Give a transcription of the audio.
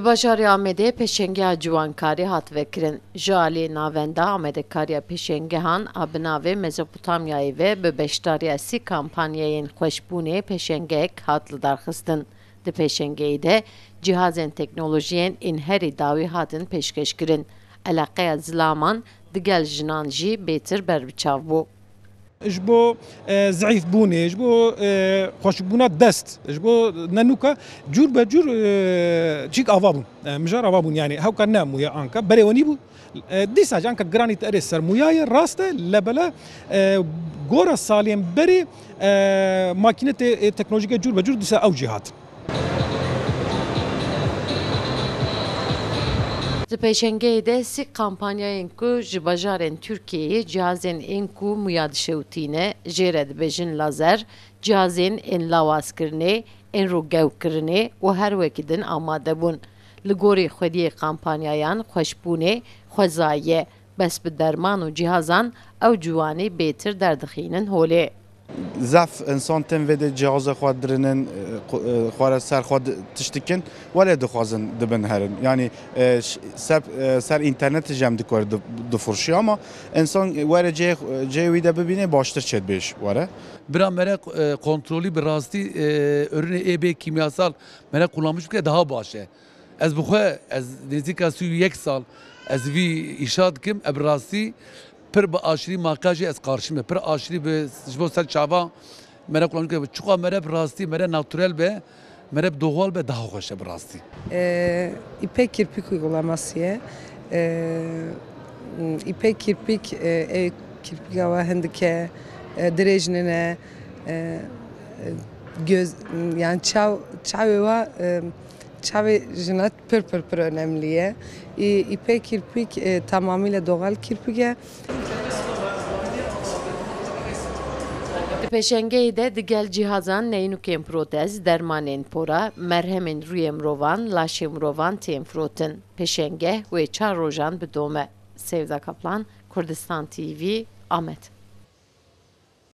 Li bajarê Amedê pêşengeha ciwankarî hat vekirin. Ji aliyê navenda amedekariya pêşengehan a bi navê Mezopotamyayê ve bi beşdariya sî kampanyayên xweşbûnê pêşengehek hat li darxistin. Di pêşengeyê de cihazên teknolojiyên ên dawî hatin pêşkêşkirin. Eleqeya zilaman digel jinan jî bêtir berbiçav bû. ji bo zeyîfbûnê, ji bo xweşbûna dest, ji bo nenûka cûr be cûr çîk ava bûn. Mijar ava bûn yani hewka ne muya anka berê wenî bû. Dîsa anka giranî te erê sermuyayê rast e lebele gora salên berê makînetê teknolojîk cûr be cûr dîsa ew jî hatin. Di pêşengeyê de sî kampanyayên ku ji bajarên Tirkiyeyê cihazên ên ku muya dişewitîne jê re dibêjin lazer, cihazên ên lawazkirinê, ên rûgewkirinê û her wekî din amade bûn. Li gorî xwediyê kampanyayan xweşbûnê, xwezayî bes bi derman û cihazan ew ciwanî bêtir derdixînin holê. Zaf insan tên vê de cihaza xwe dirinin xwara ser xwe tiştikin welê dixwazin dibin herin. Yani ser internetê jem dikar difirşî ama insan were cihê wî de bibîne baştir çêdibêj were. Bira mere kontrolü bir rastî ürünê êbê kimyasal mere kullanmış bike daha baş e. Ez bixwe ez nêzîka yek sal ez vî îşa dikim ev rastî pir bi aşirî makajê ez qarşî me pir aşirî bi ji bo ser çava mere kullanmış çuqa mere bi rastî mere natürel be mere bi doğal be daha xweş e bi rastî. İpek kirpik uygulaması İpek kirpik kirpik ava hindike direjnine göz yani çaveva çavi jinat pır önemliye. İpek kirpik tamamıyla doğal kirpike. Di pêşengeyê de digel cihazan neynûkên protez, dermanên pora, merhemên rûyê mirovan, laşê mirovan tên firotin. Pêşengeh wê 4 rojan bidome. Sevda Kaplan, Kurdistan TV, Amed.